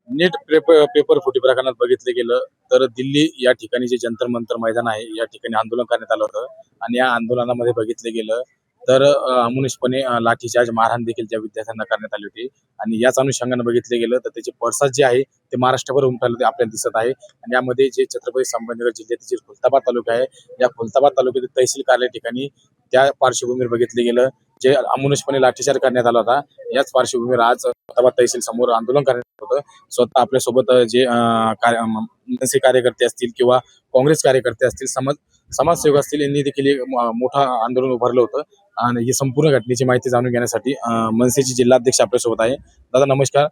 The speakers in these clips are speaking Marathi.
नीट पेपर फुटी प्रकरणात बघितले गेलं तर दिल्ली या ठिकाणी जे जंतर मंतर मैदान आहे या ठिकाणी आंदोलन करण्यात आलं होतं आणि या आंदोलनामध्ये बघितले गेलं तर अमानुषपणे लाठीचार्ज मारहाण देखील त्या विद्यार्थ्यांना करण्यात आली होती आणि याच अनुषंगाने बघितले गेलं तर त्याचे पडसाद जे आहे ते महाराष्ट्रभर उमटले आपल्याला दिसत आहे आणि यामध्ये जे छत्रपती संभाजीनगर जिल्ह्यातील जे खुलताबाद तालुका आहे या खुलताबाद तालुक्यातील तहसील कार्यालय ठिकाणी त्या पार्श्वभूमीवर बघितले गेलं जे अमानुषपणे लाठीचार्ज करण्यात आला होता याच पार्श्वभूमीवर आज खुलताबाद तहसील समोर आंदोलन करण्यात होतं स्वतः आपल्यासोबत जे मनसे कार्यकर्ते असतील किंवा काँग्रेस कार्यकर्ते असतील समाजसेवक असतील यांनी देखील एक मोठं आंदोलन उभारलं होतं आणि ही संपूर्ण घटनेची माहिती जाणून घेण्यासाठी मनसेचे जिल्हाध्यक्ष आपल्यासोबत आहे. दादा नमस्कार.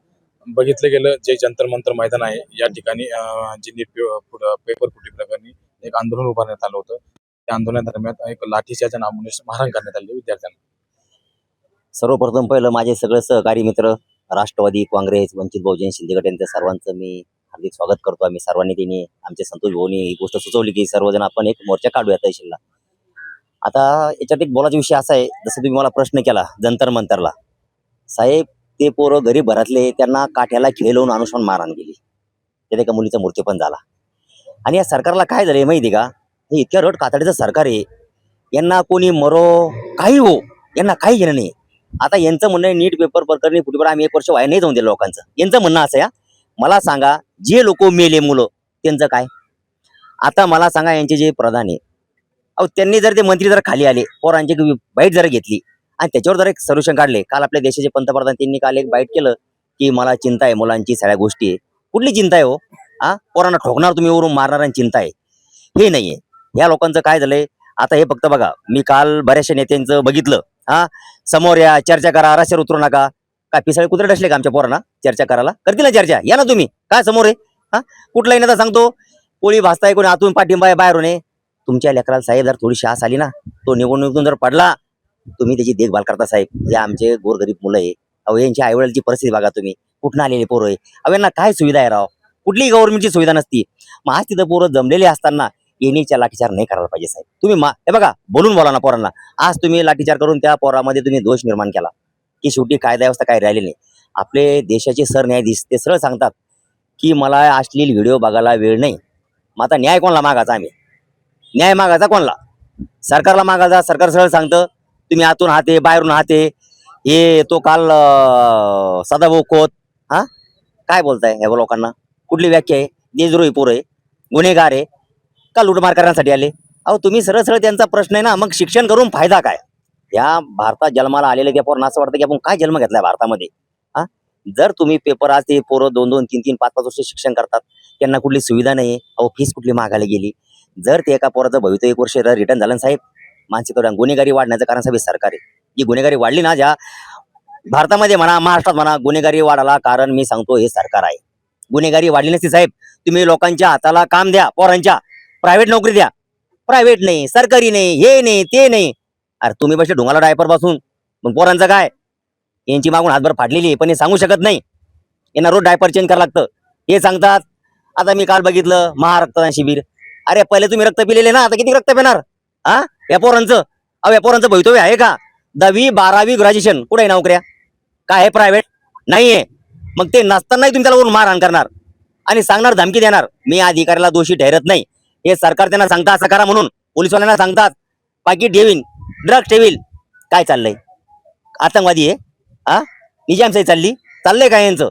बघितलं गेलं जे जंतर मंतर मैदान आहे या ठिकाणी जे नीट पेपर फुटी प्रकरणी एक आंदोलन उभारण्यात आलं होतं. त्या आंदोलनादरम्यान एक लाठीचार्ज आणि अमानुष मारहाण करण्यात आली विद्यार्थ्यांना. सर्वप्रथम पहिलं माझे सगळे सहकारी मित्र राष्ट्रवादी काँग्रेस वंचित बहुजन शिंदे गट यांच्या सर्वांचं मी हार्दिक स्वागत करतो. आम्ही सर्वांनी त्यांनी आमचे संतोष भाऊनी ही गोष्ट सुचवली की सर्वजण आपण एक मोर्चा काढूया तहसीलला. आता याच्यात एक बोलायचा विषय असा आहे, जसं तुम्ही मला प्रश्न केला जंतर मंतरला, साहेब ते पोरं गरीब घरातले त्यांना काठ्याला खिळे लावून अनुसरून मारहाण केली, त्यात एका मुलीचा मृत्यू पण झाला. आणि या सरकारला काय झालंय माहिती का, हे इतक्या रट कातडीचं सरकार आहे, यांना कोणी मरो काही हो यांना काही घेणं नाही. आता यांचं म्हणणं आहे नीट पेपर प्रकरणी फुटीवर आम्ही 1 वर्ष वाया नाही जाऊन दिलं लोकांचं, यांचं म्हणणं असं या. मला सांगा जे लोक मेले मुलं त्यांचं काय. आता मला सांगा यांचे जे प्रधान आहे, अहो त्यांनी जर ते मंत्री जर खाली आले पोरांची बाईट जर घेतली आणि त्याच्यावर जर एक सोल्युशन काढले. काल आपल्या देशाचे पंतप्रधान त्यांनी काल एक बाईट केलं की मला चिंता आहे मुलांची सगळ्या गोष्टी आहे. कुठली चिंता आहे हो, पोरांना ठोकणार तुम्ही वरून मारणार चिंता आहे, हे नाहीये. या लोकांचं काय झालंय आता हे फक्त बघा, मी काल बऱ्याचशा नेत्यांचं बघितलं, समोर या चर्चा करा, रस्त्यावर उतरू नका. काय पिसाळे कुत्रे डसले का आमच्या पोरांना चर्चा करायला? करतील ना चर्चा, या ना तुम्ही, काय समोर आहे. कुठलाही नेता सांगतो पोळी भाजताय कोणी आतून पाठिंबा आहे बाहेरून आहे. तुमच्या लेकराला साहेब जर थोडीशी आस आली ना, तो निवडणुकीतून जर पडला, तुम्ही त्याची देखभाल करता साहेब. हे आमचे गोरगरीब मुलं आहे, अहो यांची आईवडिलांची परिस्थिती बघा तुम्ही, कुठून आलेले पोरं आहे, अहो यांना काय सुविधा आहे राव, कुठलीही गव्हर्नमेंटची सुविधा नसती. मग आज तिथं पोरं जमलेले असताना येणीच्या लाठीचार नाही करायला पाहिजे साहेब. तुम्ही हे बघा बोलून बोला ना पोरांना. आज तुम्ही लाठीचार करून त्या पोरामध्ये तुम्ही दोष निर्माण केला की शेवटी कायदा व्यवस्था काही राहिली नाही. आपले देशाचे सरन्यायाधीश ते सरळ सांगतात की मला अश्लील व्हिडिओ बघायला वेळ नाही. मग आता न्याय कोणाला मागायचा? आम्ही न्याय मागायचा कोणाला? सरकारला मागायचा. सरकार सरळ सांगतं तुम्ही आतून हाते बाहेरून हाते. हे तो काल सदाभाऊ खोत काय बोलताय ह्या लोकांना? कुठली व्याख्या आहे? देशद्रोही पोरं आहे, गुन्हेगार आहे का लूटमार करण्यासाठी आले? अहो तुम्ही सरळ सरळ त्यांचा प्रश्न आहे ना, मग शिक्षण करून फायदा काय? या भारतात जन्माला आलेले त्या पोरांना असं वाटतं की आपण काय जन्म घेतलाय भारतामध्ये. जर तुम्ही पेपर आज ते पोरं 2-2, 3-3, 5-5 वर्ष शिक्षण करतात, त्यांना कुठली सुविधा नाही, अहो फीस कुठली मागायला गेली. जर ते एका पोराचं भवितव्य 1 वर्ष रिटर्न झालं साहेब, मानसिक गुन्हेगारी वाढण्याचं कारण साहेब सरकार आहे. जी गुन्हेगारी वाढली ना, ज्या भारतामध्ये म्हणा महाराष्ट्रात म्हणा गुन्हेगारी वाढायला कारण मी सांगतो हे सरकार आहे. गुन्हेगारी वाढली नसती साहेब. तुम्ही लोकांच्या हाताला काम द्या, पोरांच्या प्रायव्हेट नोकरी द्या. प्रायव्हेट नाही, सरकारी नाही, हे नाही ते नाही. अरे तुम्ही बसले ढोंगाला डायपर पासून, मग पोरांचं काय? यांची मागून हातभर फाडलेली आहे पण हे सांगू शकत नाही. यांना रोज डायपर चेंज करावं लागतं, हे सांगतात. आता मी काल बघितलं महारक्तदान शिबिर. अरे पहिले तुम्ही रक्त पिलेले ना, आता किती रक्त पिणार? या पोरांचं, अहो या पोरांचं भवितव्य आहे का? 10वी 12वी ग्रॅज्युएशन कुठे नोकऱ्या? काय आहे प्रायव्हेट? नाहीये. मग ते नसतानाही तुम्ही त्याला वरून मारहाण करणार आणि सांगणार धमकी देणार. मी अधिकाऱ्याला दोषी ठरत नाही, हे सरकार त्यांना सांगतात असं करा म्हणून. पोलिसवाल्यांना सांगतात पाकिट ठेवीन, ड्रग्ज ठेवील. काय चाललंय? आतंकवादी आहे निजामशाही चाललंय काय यांचं?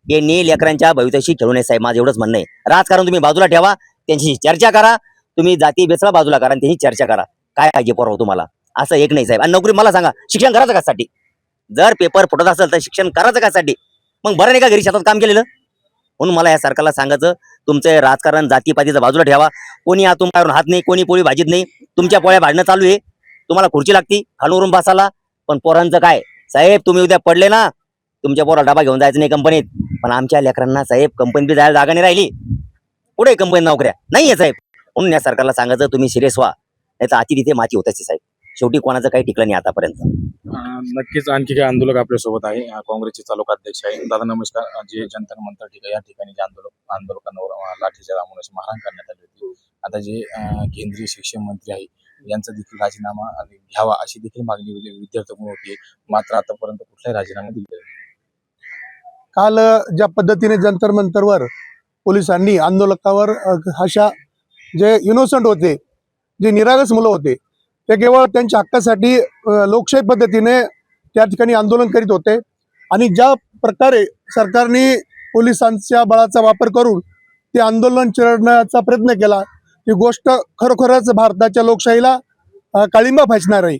हे नील लेकरांच्या भविष्याशी खेळू नये साहेब, माझं एवढंच म्हणणं आहे. राजकारण तुम्ही बाजूला ठेवा, त्यांची चर्चा करा. तुम्ही जाती बेसला बाजूला करा आणि त्यांची चर्चा करा. काय पाहिजे पोराव तुम्हाला? असं एक नाही साहेब. आणि नोकरी मला सांगा, शिक्षण करायचं कशासाठी? जर पेपर फुटत असेल तर शिक्षण करायचं कशासाठी? मग बरं नाही का घरी शेतात काम केलेलं? म्हणून मला या सरकारला सांगायचं, तुमचं राजकारण जातीपातीचं बाजूला ठेवा. कोणी आतून बाहेरून हात नाही, कोणी पोळी भाजीत नाही. तुमच्या पोळ्या भाजणं चालू आहे, तुम्हाला खुर्ची लागती खालून बसायला. पण पोरांचं काय साहेब? तुम्ही उद्या पडले ना, तुमच्या पोराला डबा घेऊन जायचं नाही कंपनीत. पण आमच्या लेकरांना साहेब कंपनीत जायला जागा नाही राहिली. कुठे कंपनीत नोकऱ्या नाहीये साहेब. म्हणून या सरकारला सांगायचं तुम्ही सिरियस व्हा, याचा अति तिथे माती होत असते साहेब. शेवटी कोणाचं काही टिकलं नाही आतापर्यंत. नक्कीच आणखी काही आंदोलक आपल्यासोबत आहे. काँग्रेसचे तालुका अध्यक्ष आहे. दादा नमस्कार. जे जंतर मंतर ठिकाणी या ठिकाणी जे आंदोलकांवर लाठीचार्ज अमानुष मारहाण करण्यात आली होती. आता जे केंद्रीय शिक्षण मंत्री आहे यांचा देखील राजीनामा घ्यावा अशी देखील मागणी विद्यार्थ्यांकडून होती. मात्र आतापर्यंत कुठलाही राजीनामा दिलेला नाही. काल ज्या पद्धतीने जंतर मंतरवर पोलिसांनी आंदोलकावर अशा जे इनोसंट होते, जे निरागस मुलं होते, ते केवळ त्यांच्या हक्कासाठी लोकशाही पद्धतीने त्या ठिकाणी आंदोलन करीत होते आणि ज्या प्रकारे सरकारने पोलिसांच्या बळाचा वापर करून ते आंदोलन चिरडण्याचा प्रयत्न केला, ही गोष्ट खरोखरच भारताच्या लोकशाहीला काळिंबा फासणार आहे.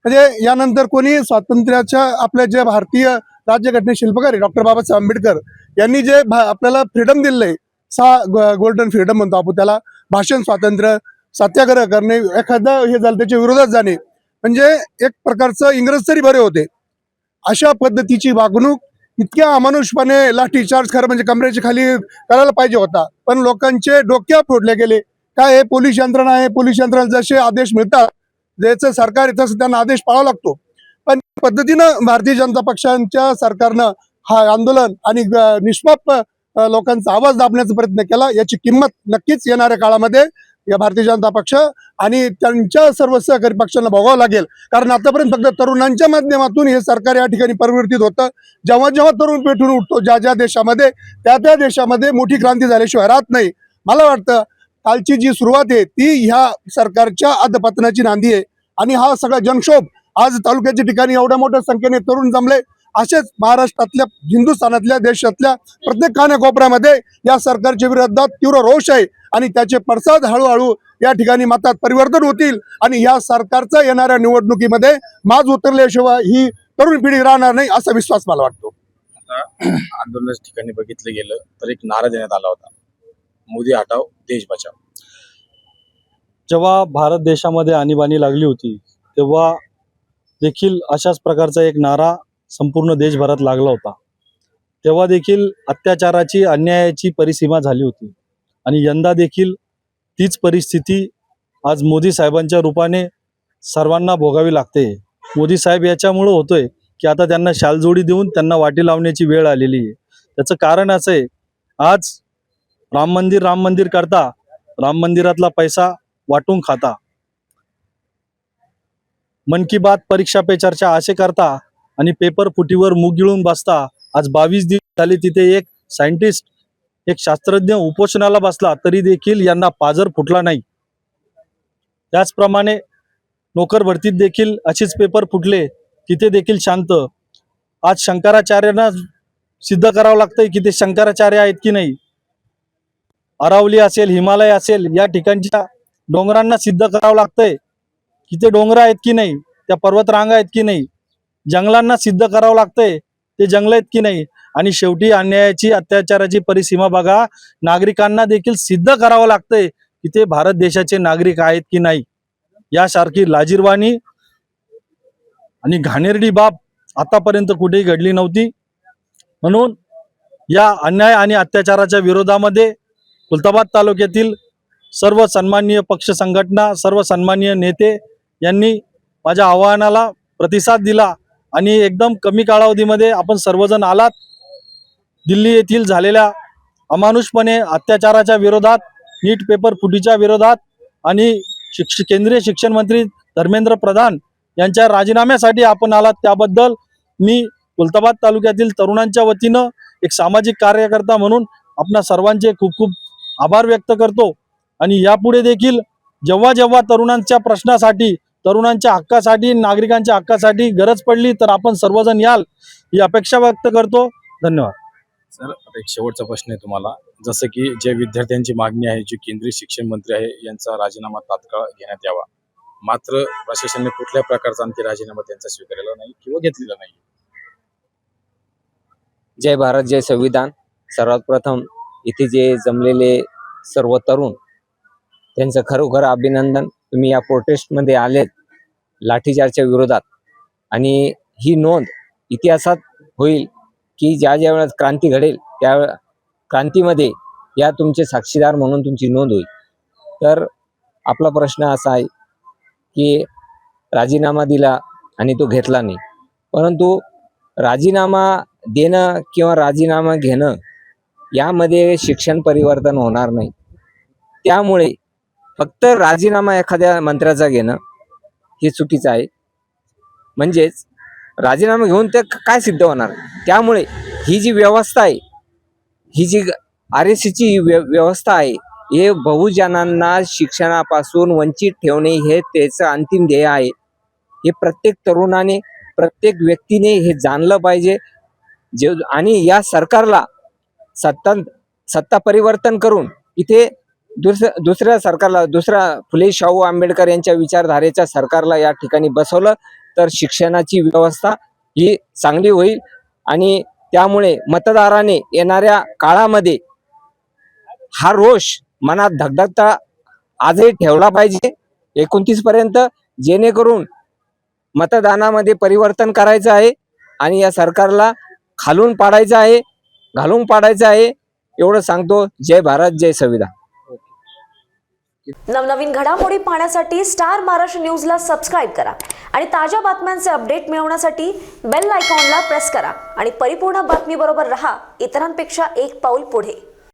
म्हणजे यानंतर कोणी स्वातंत्र्याच्या आपल्या जे भारतीय राज्यघटने शिल्पकार डॉक्टर बाबासाहेब आंबेडकर यांनी जे आपल्याला फ्रीडम दिलेलं आहे, 6 गोल्डन फ्रीडम म्हणतो आपण त्याला, भाषण स्वातंत्र्य, सत्याग्रह करणे, एखादं हे झालं त्याच्या विरोधात जाणे, म्हणजे एक प्रकारचं इंग्रज तरी बरे होते. अशा पद्धतीची वागणूक इतक्या अमानुषपणे लाठीचार्ज खरं म्हणजे कमरेच्या खाली करायला पाहिजे होता, पण लोकांचे डोक्या फोडले गेले. काय हे पोलीस यंत्रणा आहे, पोलीस यंत्रणा जसे आदेश मिळतात, ज्याचं सरकार आहे तसं त्यांना आदेश पाळावा लागतो. पण पद्धतीनं भारतीय जनता पक्षांच्या सरकारनं हा आंदोलन आणि निष्पाप लोकांचा आवाज दाबण्याचा प्रयत्न केला. याची किंमत नक्कीच येणाऱ्या काळामध्ये या भारतीय जनता पक्ष आणि त्यांच्या सर्व सहकारी पक्षांना भोगावं लागेल. कारण आतापर्यंत फक्त तरुणांच्या माध्यमातून हे सरकार या ठिकाणी परिवर्तित होतं. जेव्हा जेव्हा तरुण पेटून उठतो ज्या ज्या देशामध्ये, त्या देशामध्ये मोठी क्रांती झाल्याशिवाय राहत नाही. मला वाटतं कालची जी सुरुवात आहे ती ह्या सरकारच्या अधपतनाची नांदी आहे आणि हा सगळा जनक्षोभ आज तालुक्याच्या ठिकाणी एवढ्या मोठ्या संख्येने तरुण जमले. असेच महाराष्ट्रातल्या, हिंदुस्थानातल्या, देशातल्या प्रत्येक कानाकोपऱ्यामध्ये या सरकारच्या विरोधात तीव्र रोष आहे आणि त्याचे पडसाद हळूहळू या ठिकाणी मतात परिवर्तन होतील आणि या सरकारचा येणाऱ्या निवडणुकीमध्ये माज उतरल्याशिवाय ही तरुण पिढी राहणार नाही असा विश्वास मला वाटतो. आता आंदोलनाच्या ठिकाणी बघितलं गेलं तर एक नारा देण्यात आला होता, मोदी हटाव देश बचाव. जेव्हा भारत देशामध्ये आणीबाणी लागली होती तेव्हा देखील अशाच प्रकारचा एक नारा संपूर्ण देशभरात लागला होता. तेव्हा देखील अत्याचाराची, अन्यायाची परिसीमा झाली होती आणि यंदा देखील तीच परिस्थिती आज मोदी साहेबांच्या रूपाने सर्वांना भोगावी लागते. मोदी साहेब याच्यामुळं होतोय की आता त्यांना शालजोडी देऊन त्यांना वाटी लावण्याची वेळ आलेली आहे. त्याचं कारण असं आहे, आज राम मंदिर करता, राम मंदिरातला पैसा वाटून खाता, मन की बात, परीक्षा पे चर्चा असे करता आणि पेपर फुटीवर मुग गिळून बसता. आज 22 दिवस झाले तिथे एक सायंटिस्ट, एक शास्त्रज्ञ उपोषणाला बसला तरी देखील यांना पाजर फुटला नाही. त्याचप्रमाणे नोकर भरतीत देखील असेच पेपर फुटले, तिथे देखील शांत. आज शंकराचार्यांना सिद्ध करावं लागतंय की ते शंकराचार्य आहेत की नाही. अरावली असेल, हिमालय असेल, या ठिकाणच्या डोंगरांना सिद्ध करावं लागतंय की ते डोंगर आहेत की नाही, त्या पर्वतरांगा आहेत की नाही. जंगलांना सिद्ध करावं लागतंय ते जंगल आहेत की नाही. आणि शेवटी अन्यायाची, अत्याचाराची परिसीमा बघा, नागरिकांना देखील सिद्ध करावं लागतंय की ते भारत देशाचे नागरिक आहेत की नाही. यासारखी लाजिरवाणी आणि घाणेरडी बाब आतापर्यंत कुठेही घडली नव्हती. म्हणून या अन्याय आणि अत्याचाराच्या विरोधामध्ये खुलताबाद तालुक्यातील सर्व सन्माननीय पक्ष संघटना, सर्व सन्माननीय नेते यांनी माझ्या आवाहनाला प्रतिसाद दिला आणि एकदम कमी कालावधीमध्ये आपण सर्वजण आलात. दिल्ली येथील झालेल्या अमानुषपणे अत्याचाराच्या विरोधात, नीट पेपर फुटीच्या विरोधात आणि केंद्रीय शिक्षण मंत्री धर्मेंद्र प्रधान यांच्या राजीनाम्यासाठी आपण आलात. त्याबद्दल मी खुलताबाद तालुक्यातील तरुणांच्या वतीनं एक सामाजिक कार्यकर्ता म्हणून आपणा सर्वांचे खूप खूप आभार व्यक्त करतो. आणि यापुढे देखील जेव्हा जेव्हा तरुणांच्या प्रश्नासाठी, तरुणांच्या हक्कासाठी, नागरिकांच्या हक्कासाठी गरज पडली तर आपण सर्वजण याल ही अपेक्षा व्यक्त करतो. धन्यवाद. सर, आता एक शेवटचा प्रश्न आहे तुम्हाला. जसं की जे विद्यार्थ्यांची मागणी आहे, जे केंद्रीय शिक्षण मंत्री आहे यांचा राजीनामा तात्काळ घेण्यात यावा, मात्र प्रशासनाने कुठल्या प्रकारचा आणखी राजीनामा त्यांचा स्वीकारलेला नाही किंवा घेतलेला नाही. जय भारत, जय संविधान. सर्वात प्रथम इथे जे जमलेले सर्व तरुण, त्यांचं खरोखर अभिनंदन. तुम्ही या प्रोटेस्टमध्ये आलेत लाठीचार्जच्या विरोधात आणि ही नोंद इतिहासात होईल की ज्या ज्या वेळेस क्रांती घडेल त्या क्रांतीमध्ये या तुमचे साक्षीदार म्हणून तुमची नोंद होईल. तर आपला प्रश्न असा आहे की राजीनामा दिला आणि तो घेतला नाही, परंतु राजीनामा देणं किंवा राजीनामा घेणं यामध्ये शिक्षण परिवर्तन होणार नाही. त्यामुळे फक्त राजीनामा एखाद्या मंत्र्याचा घेणं हे चुकीचं आहे. म्हणजेच राजीनामा घेऊन ते काय सिद्ध होणार. त्यामुळे ही जी व्यवस्था आहे, ही जी RSCची व्यवस्था आहे, हे बहुजनांना शिक्षणापासून वंचित ठेवणे हे त्याचं अंतिम ध्येय आहे. हे प्रत्येक तरुणाने, प्रत्येक व्यक्तीने हे जाणलं पाहिजे. आणि या सरकारला सत्ता परिवर्तन करून इथे दुसऱ्या सरकारला, फुले शाहू आंबेडकर यांच्या विचारधारेच्या सरकारला या ठिकाणी बसवलं तर शिक्षणाची व्यवस्था ही चांगली होईल. आणि त्यामुळे मतदाराने येणाऱ्या काळामध्ये हा रोष मनात धगधगता आजही ठेवला पाहिजे 29 पर्यंत, जेणेकरून मतदानामध्ये परिवर्तन करायचं आहे आणि या सरकारला खालून पाडायचं आहे, घालून पाडायचं आहे. एवढं सांगतो. जय भारत, जय संविधान. नवनवीन घडामोडी पाहण्यासाठी स्टार महाराष्ट्र न्यूजला सबस्क्राईब करा आणि ताज्या बातम्यांचे अपडेट मिळवण्यासाठी बेल आयकॉनला प्रेस करा आणि परिपूर्ण बातमीबरोबर रहा, इतरांपेक्षा एक पाऊल पुढे.